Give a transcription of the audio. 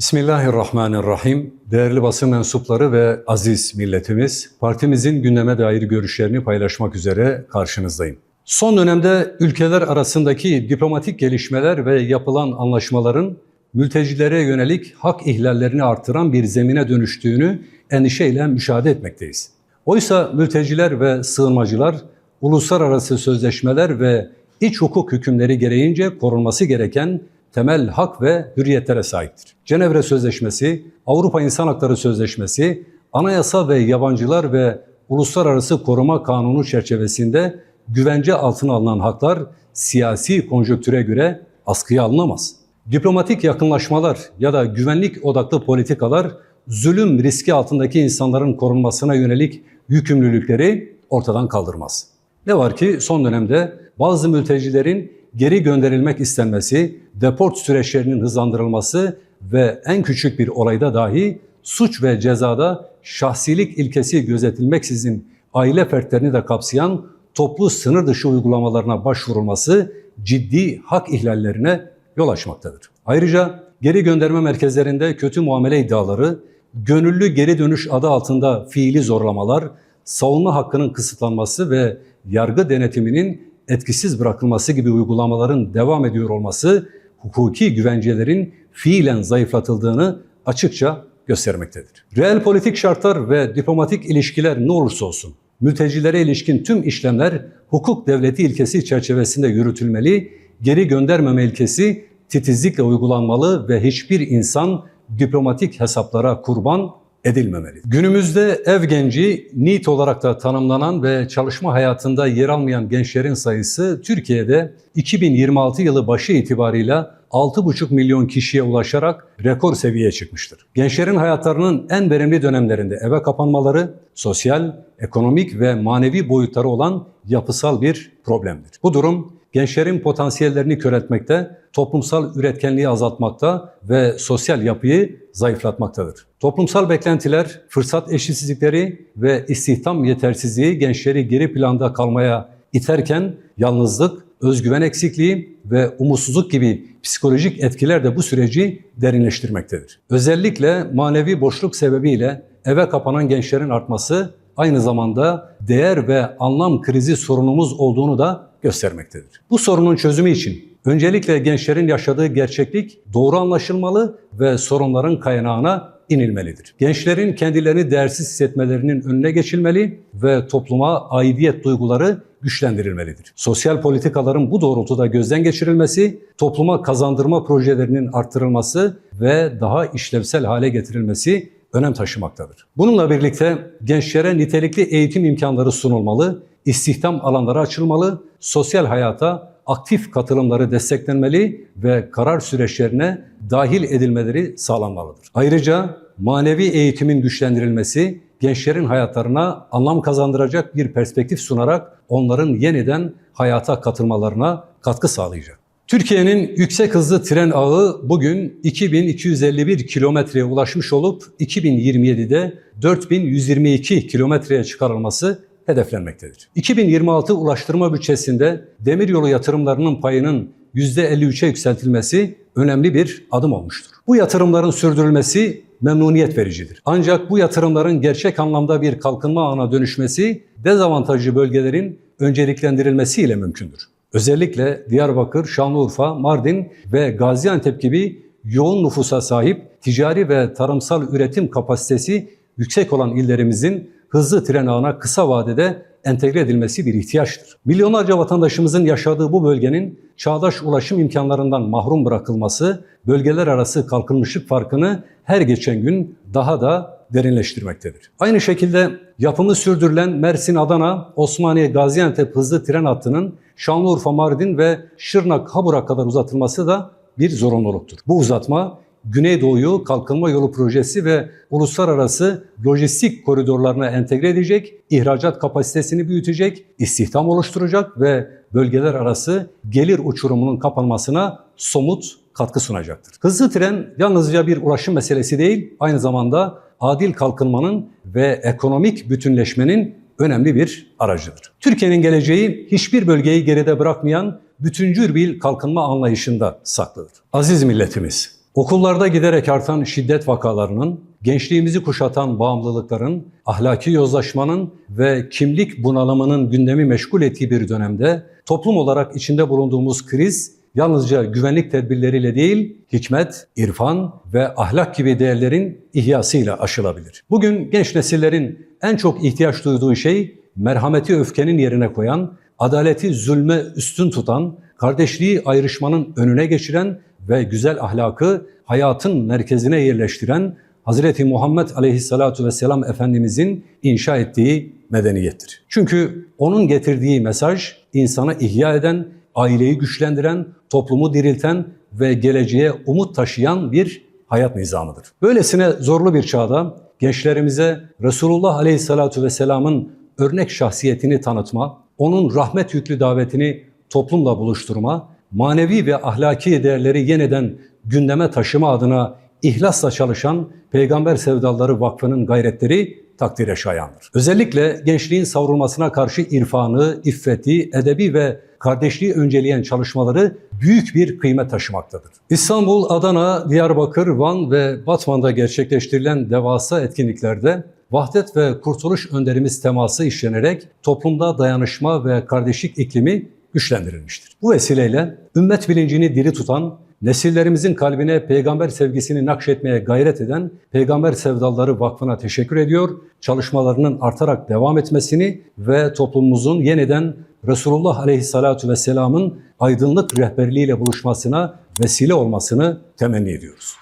Bismillahirrahmanirrahim. Değerli basın mensupları ve aziz milletimiz, partimizin gündeme dair görüşlerini paylaşmak üzere karşınızdayım. Son dönemde ülkeler arasındaki diplomatik gelişmeler ve yapılan anlaşmaların mültecilere yönelik hak ihlallerini artıran bir zemine dönüştüğünü endişeyle müşahede etmekteyiz. Oysa mülteciler ve sığınmacılar uluslararası sözleşmeler ve iç hukuk hükümleri gereğince korunması gereken temel hak ve hürriyetlere sahiptir. Cenevre Sözleşmesi, Avrupa İnsan Hakları Sözleşmesi, anayasa ve yabancılar ve uluslararası koruma kanunu çerçevesinde güvence altına alınan haklar siyasi konjonktüre göre askıya alınamaz. Diplomatik yakınlaşmalar ya da güvenlik odaklı politikalar zulüm riski altındaki insanların korunmasına yönelik yükümlülükleri ortadan kaldırmaz. Ne var ki son dönemde bazı mültecilerin geri gönderilmek istenmesi, deport süreçlerinin hızlandırılması ve en küçük bir olayda dahi suç ve cezada şahsilik ilkesi gözetilmeksizin aile fertlerini de kapsayan toplu sınır dışı uygulamalarına başvurulması ciddi hak ihlallerine yol açmaktadır. Ayrıca geri gönderme merkezlerinde kötü muamele iddiaları, gönüllü geri dönüş adı altında fiili zorlamalar, savunma hakkının kısıtlanması ve yargı denetiminin etkisiz bırakılması gibi uygulamaların devam ediyor olması hukuki güvencelerin fiilen zayıflatıldığını açıkça göstermektedir. Reel politik şartlar ve diplomatik ilişkiler ne olursa olsun, mültecilere ilişkin tüm işlemler hukuk devleti ilkesi çerçevesinde yürütülmeli, geri göndermeme ilkesi titizlikle uygulanmalı ve hiçbir insan diplomatik hesaplara kurban edilmemeli. Günümüzde ev genci, NEET olarak da tanımlanan ve çalışma hayatında yer almayan gençlerin sayısı Türkiye'de 2026 yılı başı itibarıyla 6,5 milyon kişiye ulaşarak rekor seviyeye çıkmıştır. Gençlerin hayatlarının en verimli dönemlerinde eve kapanmaları, sosyal, ekonomik ve manevi boyutları olan yapısal bir problemdir. Bu durum gençlerin potansiyellerini köreltmekte, toplumsal üretkenliği azaltmakta ve sosyal yapıyı zayıflatmaktadır. Toplumsal beklentiler, fırsat eşitsizlikleri ve istihdam yetersizliği gençleri geri planda kalmaya iterken yalnızlık, özgüven eksikliği ve umutsuzluk gibi psikolojik etkiler de bu süreci derinleştirmektedir. Özellikle manevi boşluk sebebiyle eve kapanan gençlerin artması aynı zamanda değer ve anlam krizi sorunumuz olduğunu da göstermektedir. Bu sorunun çözümü için öncelikle gençlerin yaşadığı gerçeklik doğru anlaşılmalı ve sorunların kaynağına inilmelidir. Gençlerin kendilerini değersiz hissetmelerinin önüne geçilmeli ve topluma aidiyet duyguları güçlendirilmelidir. Sosyal politikaların bu doğrultuda gözden geçirilmesi, topluma kazandırma projelerinin artırılması ve daha işlevsel hale getirilmesi önem taşımaktadır. Bununla birlikte gençlere nitelikli eğitim imkanları sunulmalı, istihdam alanları açılmalı, sosyal hayata aktif katılımları desteklenmeli ve karar süreçlerine dahil edilmeleri sağlanmalıdır. Ayrıca manevi eğitimin güçlendirilmesi, gençlerin hayatlarına anlam kazandıracak bir perspektif sunarak onların yeniden hayata katılmalarına katkı sağlayacak. Türkiye'nin yüksek hızlı tren ağı bugün 2251 kilometreye ulaşmış olup 2027'de 4122 kilometreye çıkarılması hedeflenmektedir. 2026 ulaştırma bütçesinde demiryolu yatırımlarının payının %53'e yükseltilmesi önemli bir adım olmuştur. Bu yatırımların sürdürülmesi memnuniyet vericidir. Ancak bu yatırımların gerçek anlamda bir kalkınma ağına dönüşmesi dezavantajlı bölgelerin önceliklendirilmesiyle mümkündür. Özellikle Diyarbakır, Şanlıurfa, Mardin ve Gaziantep gibi yoğun nüfusa sahip ticari ve tarımsal üretim kapasitesi yüksek olan illerimizin hızlı tren ağına kısa vadede entegre edilmesi bir ihtiyaçtır. Milyonlarca vatandaşımızın yaşadığı bu bölgenin çağdaş ulaşım imkanlarından mahrum bırakılması, bölgeler arası kalkınmışlık farkını her geçen gün daha da derinleştirmektedir. Aynı şekilde yapımı sürdürülen Mersin-Adana, Osmaniye-Gaziantep hızlı tren hattının Şanlıurfa-Mardin ve Şırnak-Habur'a kadar uzatılması da bir zorunluluktur. Bu uzatma, Güneydoğu'yu kalkınma yolu projesi ve uluslararası lojistik koridorlarına entegre edecek, ihracat kapasitesini büyütecek, istihdam oluşturacak ve bölgeler arası gelir uçurumunun kapanmasına somut katkı sunacaktır. Hızlı tren yalnızca bir ulaşım meselesi değil, aynı zamanda adil kalkınmanın ve ekonomik bütünleşmenin önemli bir aracıdır. Türkiye'nin geleceği hiçbir bölgeyi geride bırakmayan bütüncül bir kalkınma anlayışında saklıdır. Aziz milletimiz, Okullarda giderek artan şiddet vakalarının, gençliğimizi kuşatan bağımlılıkların, ahlaki yozlaşmanın ve kimlik bunalımının gündemi meşgul ettiği bir dönemde toplum olarak içinde bulunduğumuz kriz yalnızca güvenlik tedbirleriyle değil, hikmet, irfan ve ahlak gibi değerlerin ihyasıyla aşılabilir. Bugün genç nesillerin en çok ihtiyaç duyduğu şey merhameti öfkenin yerine koyan, adaleti zulme üstün tutan, kardeşliği ayrışmanın önüne geçiren ve güzel ahlakı hayatın merkezine yerleştiren Hz. Muhammed Aleyhissalatu vesselam Efendimizin inşa ettiği medeniyettir. Çünkü onun getirdiği mesaj insanı ihya eden, aileyi güçlendiren, toplumu dirilten ve geleceğe umut taşıyan bir hayat nizamıdır. Böylesine zorlu bir çağda gençlerimize Resulullah Aleyhissalatu vesselamın örnek şahsiyetini tanıtma, onun rahmet yüklü davetini toplumla buluşturma, manevi ve ahlaki değerleri yeniden gündeme taşıma adına ihlasla çalışan Peygamber Sevdaları Vakfı'nın gayretleri takdire şayandır. Özellikle gençliğin savrulmasına karşı irfanı, iffeti, edebi ve kardeşliği önceleyen çalışmaları büyük bir kıymet taşımaktadır. İstanbul, Adana, Diyarbakır, Van ve Batman'da gerçekleştirilen devasa etkinliklerde vahdet ve kurtuluş önderimiz teması işlenerek toplumda dayanışma ve kardeşlik iklimi güçlendirilmiştir. Bu vesileyle ümmet bilincini diri tutan, nesillerimizin kalbine peygamber sevgisini nakşetmeye gayret eden Peygamber Sevdaları Vakfı'na teşekkür ediyor, çalışmalarının artarak devam etmesini ve toplumumuzun yeniden Resulullah Aleyhissalatu vesselam'ın aydınlık rehberliğiyle buluşmasına vesile olmasını temenni ediyoruz.